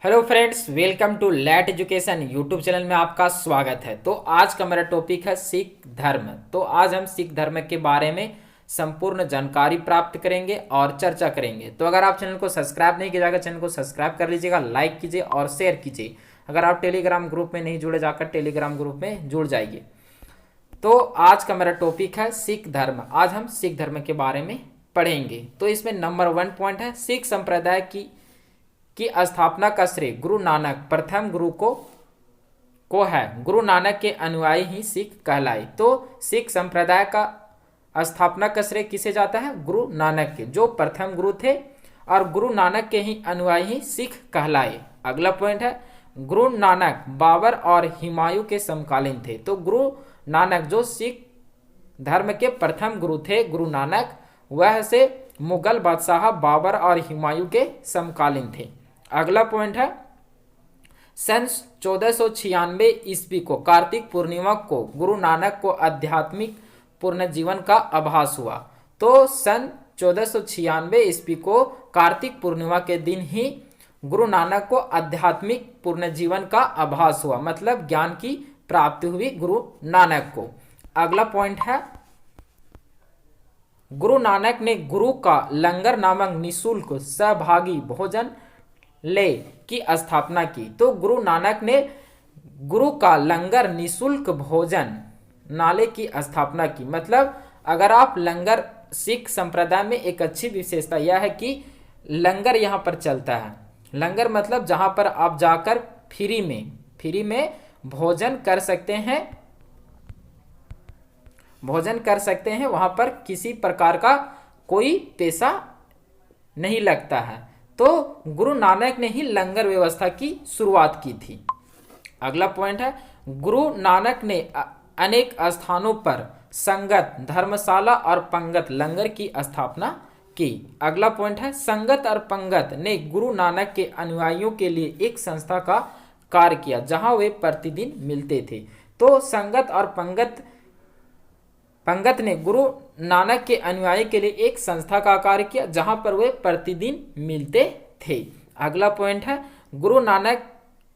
Hello friends, welcome to लैट education YouTube channel में आपका स्वागत है। तो आज का मेरा टॉपिक है सिख धर्म। तो आज हम सिख धर्म के बारे में संपूर्ण जानकारी प्राप्त करेंगे और चर्चा करेंगे। तो अगर आप चैनल को सब्सक्राइब नहीं किया जाएगा, चैनल को सब्सक्राइब कर लीजिएगा, लाइक कीजिए और शेयर कीजिए। अगर आप टेलीग्राम ग्रुप में नहीं जुड़े, जाकर टेलीग्राम ग्रुप में जुड़ जाइए। तो आज का मेरा टॉपिक है सिख धर्म। आज हम सिख धर्म के बारे में पढ़ेंगे। तो इसमें नंबर 1 पॉइंट है, सिख संप्रदाय की स्थापना का श्रेय गुरु नानक प्रथम गुरु को है। गुरु नानक के अनुयायी ही सिख कहलाए। तो सिख संप्रदाय का स्थापना का श्रेय किसे जाता है? गुरु नानक के, जो प्रथम गुरु थे, और गुरु नानक के ही अनुयायी ही सिख कहलाए। अगला पॉइंट है, गुरु नानक बाबर और हुमायूं के समकालीन थे। तो गुरु नानक जो सिख धर्म के प्रथम गुरु थे, गुरु नानक, वह से मुगल बादशाह बाबर और हुमायूं के समकालीन थे। अगला पॉइंट है, सन 1496 ईस्वी को कार्तिक पूर्णिमा को गुरु नानक को आध्यात्मिक पूर्ण जीवन का आभास हुआ। तो सन 1496 ईस्वी को कार्तिक पूर्णिमा के दिन ही गुरु नानक को आध्यात्मिक पूर्ण जीवन का आभास हुआ, मतलब ज्ञान की प्राप्ति हुई गुरु नानक को। अगला पॉइंट है, गुरु नानक ने गुरु का लंगर नामक निःशुल्क सहभागी भोजन ले की स्थापना की। तो गुरु नानक ने गुरु का लंगर निःशुल्क भोजन नाले की स्थापना की। मतलब अगर आप लंगर, सिख संप्रदाय में एक अच्छी विशेषता यह है कि लंगर यहाँ पर चलता है। लंगर मतलब जहाँ पर आप जाकर फ्री में भोजन कर सकते हैं, वहाँ पर किसी प्रकार का कोई पैसा नहीं लगता है। तो गुरु नानक ने ही लंगर व्यवस्था की शुरुआत की थी। अगला पॉइंट है, गुरु नानक ने अनेक स्थानों पर संगत, धर्मशाला और पंगत लंगर की स्थापना की। अगला पॉइंट है, संगत और पंगत ने गुरु नानक के अनुयायियों के लिए एक संस्था का कार्य किया, जहां वे प्रतिदिन मिलते थे। तो संगत और पंगत ने गुरु नानक के अनुयायी के लिए एक संस्था का कार्य किया, जहां पर वे प्रतिदिन मिलते थे। अगला पॉइंट है, गुरु नानक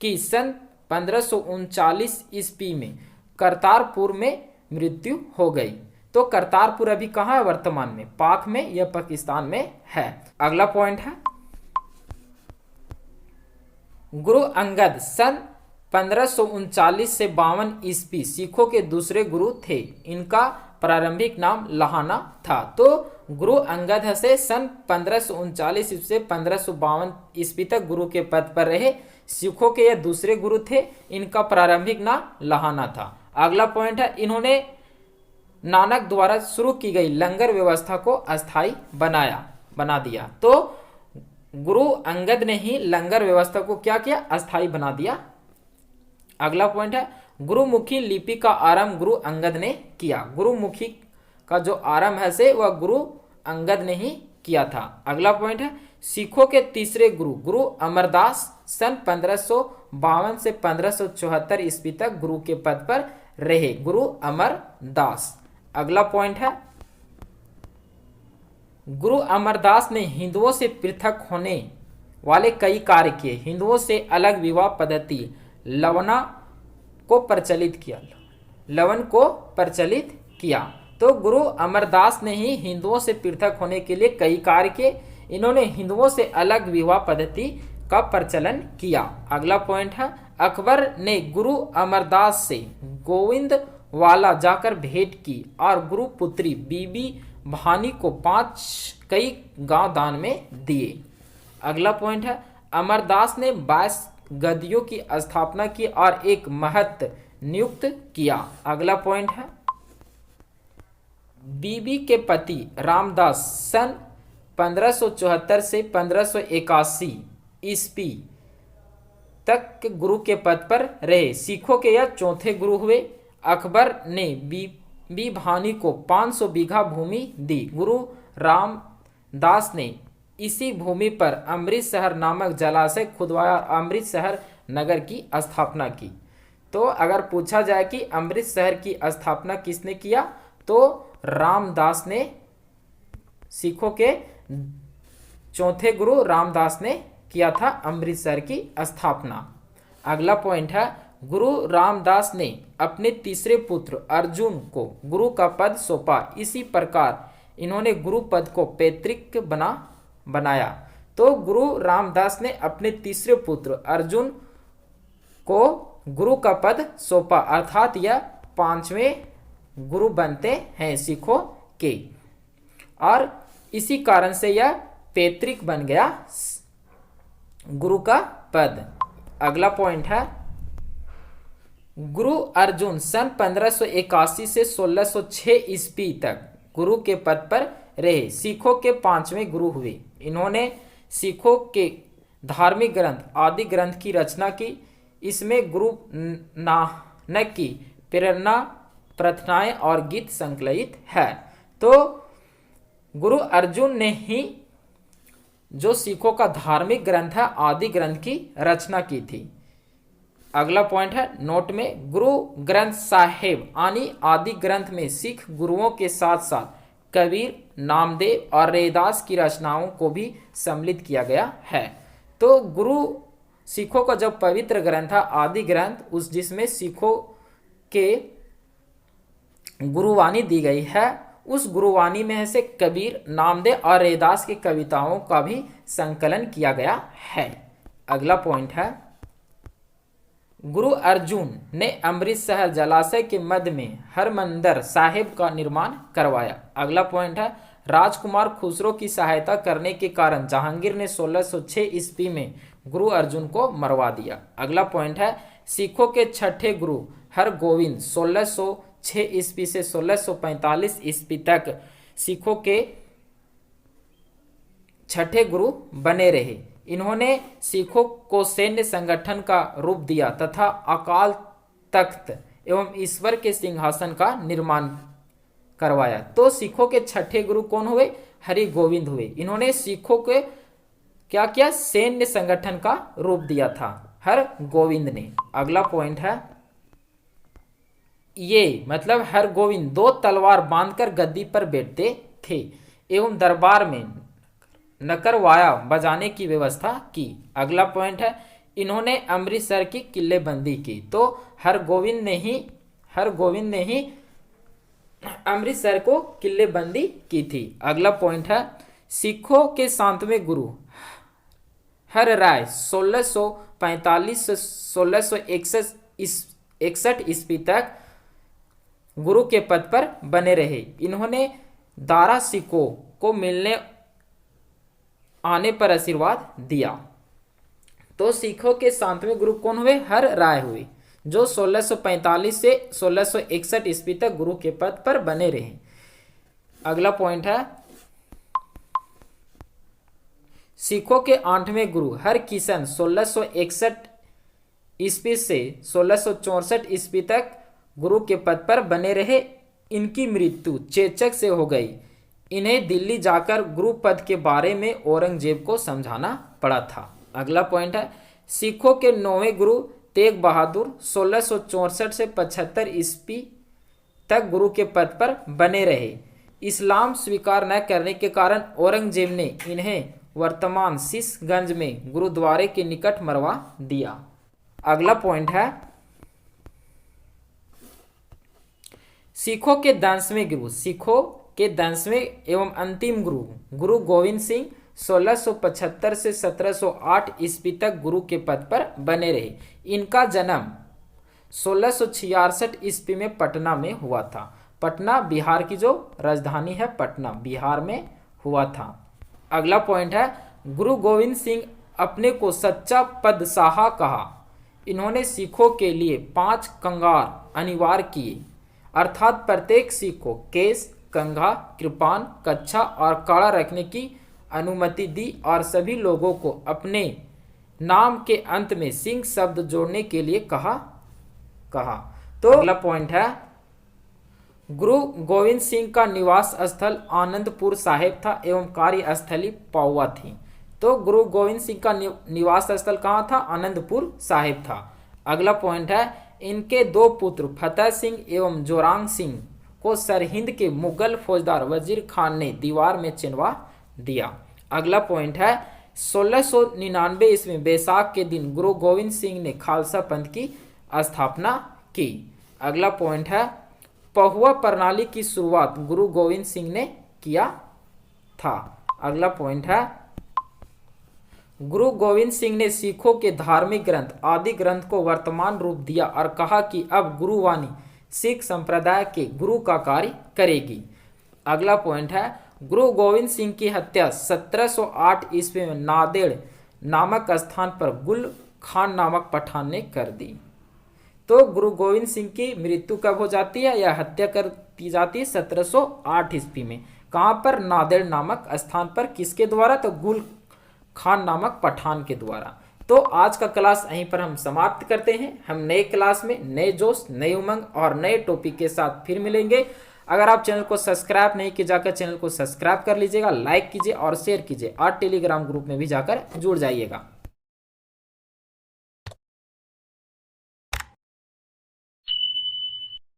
की सन 1539 ईस्वी में करतारपुर में मृत्यु हो गई। तो करतारपुर अभी कहाँ है? वर्तमान में पाक में या पाकिस्तान में है। अगला पॉइंट है, गुरु अंगद सन 1539 से 52 ईस्वी सिखों के दूसरे गुरु थे। इनका प्रारंभिक नाम लहाना था। तो गुरु अंगद से सन 1539 से 1552 ईस्वी तक गुरु के पद पर रहे। सिखों के यह दूसरे गुरु थे। इनका प्रारंभिक नाम लहाना था। अगला पॉइंट है, इन्होंने नानक द्वारा शुरू की गई लंगर व्यवस्था को अस्थायी बना दिया। तो गुरु अंगद ने ही लंगर व्यवस्था को क्या किया? अस्थायी बना दिया। अगला पॉइंट है, गुरुमुखी लिपि का आरंभ गुरु अंगद ने किया। गुरुमुखी का जो आरंभ है से वह गुरु अंगद ने ही किया था। अगला पॉइंट है, सिखों के तीसरे गुरु गुरु अमरदास सन 1552 से 1574 ईस्वी तक गुरु के पद पर रहे। गुरु अमरदास। अगला पॉइंट है, गुरु अमरदास ने हिंदुओं से पृथक होने वाले कई कार्य किए। हिंदुओं से अलग विवाह पद्धति लवन को प्रचलित किया। तो गुरु अमरदास ने ही हिंदुओं से पृथक होने के लिए कई कार्य किए। इन्होंने हिंदुओं से अलग विवाह पद्धति का प्रचलन किया। अगला पॉइंट है, अकबर ने गुरु अमरदास से गोविंदवाला जाकर भेंट की और गुरु पुत्री बीबी भानी को 5 कई गांव दान में दिए। अगला पॉइंट है, अमरदास ने 22 गद्दियों की स्थापना की और एक महंत नियुक्त किया। अगला पॉइंट है, बीबी के पति रामदास सन 1574 से 1581 ईस्वी तक गुरु के पद पर रहे। सिखों के यह चौथे गुरु हुए। अकबर ने बीबी भानी को 500 बीघा भूमि दी। गुरु रामदास ने इसी भूमि पर अमृतसर नामक जलाशय खुदवाया और अमृतसर नगर की स्थापना की। तो अगर पूछा जाए कि अमृतसर की स्थापना किसने किया, तो रामदास ने, सिखों के चौथे गुरु रामदास ने किया था अमृतसर की स्थापना। अगला पॉइंट है, गुरु रामदास ने अपने तीसरे पुत्र अर्जुन को गुरु का पद सौंपा, इसी प्रकार इन्होंने गुरु पद को पैतृक बनाया। तो गुरु रामदास ने अपने तीसरे पुत्र अर्जुन को गुरु का पद सौंपा, अर्थात यह 5वें गुरु बनते हैं सिखों के, और इसी कारण से यह पैतृक बन गया गुरु का पद। अगला पॉइंट है, गुरु अर्जुन सन 1581 से 1606 ईस्वी तक गुरु के पद पर रहे, सिखों के 5वें गुरु हुए। इन्होंने सिखों के धार्मिक ग्रंथ आदि ग्रंथ की रचना की। इसमें गुरु नानक की प्रेरणा, प्रार्थनाएं और गीत संकलित है। तो गुरु अर्जुन ने ही जो सिखों का धार्मिक ग्रंथ है आदि ग्रंथ की रचना की थी। अगला पॉइंट है, नोट में गुरु ग्रंथ साहिब यानी आदि ग्रंथ में सिख गुरुओं के साथ साथ कबीर, नामदेव और रैदास की रचनाओं को भी सम्मिलित किया गया है। तो गुरु सिखों का जो पवित्र ग्रंथ है आदि ग्रंथ, उस जिसमें सिखों के गुरुवाणी दी गई है, उस गुरुवाणी में से कबीर, नामदेव और रैदास की कविताओं का भी संकलन किया गया है। अगला पॉइंट है, गुरु अर्जुन ने अमृतसर जलाशय के मध्य में हरमंदिर साहिब का निर्माण करवाया। अगला पॉइंट है, राजकुमार खुसरो की सहायता करने के कारण जहांगीर ने 1606 ईस्वी में गुरु अर्जुन को मरवा दिया। अगला पॉइंट है, सिखों के छठे गुरु हरगोविंद 1606 ईस्वी से 1645 ईस्वी तक सिखों के छठे गुरु बने रहे। इन्होंने सिखों को सैन्य संगठन का रूप दिया तथा अकाल तख्त एवं ईश्वर के सिंहासन का निर्माण करवाया। तो सिखों के छठे गुरु कौन हुए? हरि गोविंद हुए। इन्होंने सिखों के क्या किया? सैन्य संगठन का रूप दिया था हर गोविंद ने। अगला पॉइंट है, ये मतलब हर गोविंद 2 तलवार बांधकर गद्दी पर बैठते थे एवं दरबार में नकरवाया बजाने की व्यवस्था की। अगला पॉइंट है, इन्होंने अमृतसर की किलेबंदी की। तो हर गोविंद ने ही अमृतसर को किलेबंदी की थी। अगला पॉइंट है, सिखों के 7वें गुरु हर राय 1645 से 1661 ईस्वी तक गुरु के पद पर बने रहे। इन्होंने दारा सिखों को मिलने आने पर आशीर्वाद दिया। तो सिखों के 7वें गुरु कौन हुए? हर राय हुए, जो 1645 से 1661 ईस्वी तक गुरु के पद पर बने रहे। अगला पॉइंट है, सिखों के 8वें गुरु हर किशन 1661 ईस्वी से 1664 ईस्वी तक गुरु के पद पर बने रहे। इनकी मृत्यु चेचक से हो गई। इन्हें दिल्ली जाकर गुरु पद के बारे में औरंगजेब को समझाना पड़ा था। अगला पॉइंट है, सिखों के 9वें गुरु तेग बहादुर 1664 से 75 ईस्वी तक गुरु के पद पर बने रहे। इस्लाम स्वीकार न करने के कारण औरंगजेब ने इन्हें वर्तमान शीशगंज में गुरुद्वारे के निकट मरवा दिया। अगला पॉइंट है, सिखों के 10वें एवं अंतिम गुरु गोविंद सिंह 1675 से 1708 ईस्वी तक गुरु के पद पर बने रहे। इनका जन्म 1666 ईस्वी में पटना में हुआ था। पटना बिहार की जो राजधानी है, पटना बिहार में हुआ था। अगला पॉइंट है, गुरु गोविंद सिंह अपने को सच्चा पदशाह कहा। इन्होंने सिखों के लिए 5 कंगार अनिवार्य किए, अर्थात प्रत्येक सिख को केस, कंघा, कृपान, कच्छा और काड़ा रखने की अनुमति दी और सभी लोगों को अपने नाम के अंत में सिंह शब्द जोड़ने के लिए कहा। तो अगला पॉइंट है, गुरु गोविंद सिंह का निवास स्थल आनंदपुर साहिब था एवं कार्यस्थली पाउआ थी। तो गुरु गोविंद सिंह का निवास स्थल कहाँ था? आनंदपुर साहिब था। अगला पॉइंट है, इनके 2 पुत्र फतेह सिंह एवं जोरांग सिंह को सरहिंद के मुगल फौजदार वजीर खान ने दीवार में चिनवा दिया। अगला पॉइंट है, 1699 ईस्वी में बैसाख के दिन गुरु गोविंद सिंह ने खालसा पंथ की स्थापना की। अगला पॉइंट है पहुआ प्रणाली की शुरुआत गुरु गोविंद सिंह ने किया था। अगला पॉइंट है गुरु गोविंद सिंह ने सिखों के धार्मिक ग्रंथ आदि ग्रंथ को वर्तमान रूप दिया और कहा कि अब गुरुवाणी सिख संप्रदाय के गुरु का कार्य करेगी। अगला पॉइंट है गुरु गोविंद सिंह की हत्या 1708 ईस्वी में नांदेड़ नामक स्थान पर गुल खान नामक पठान ने कर दी। तो गुरु गोविंद सिंह की मृत्यु कब हो जाती है या हत्या कर दी जाती है 1708 ईस्वी में। कहाँ पर? नांदेड़ नामक स्थान पर। किसके द्वारा? तो गुल खान नामक पठान के द्वारा। तो आज का क्लास यहीं पर हम समाप्त करते हैं। हम नए क्लास में नए जोश, नए उमंग और नए टॉपिक के साथ फिर मिलेंगे। अगर आप चैनल को सब्सक्राइब नहीं किए जाकर चैनल को सब्सक्राइब कर लीजिएगा, लाइक कीजिए और शेयर कीजिए और टेलीग्राम ग्रुप में भी जाकर जुड़ जाइएगा।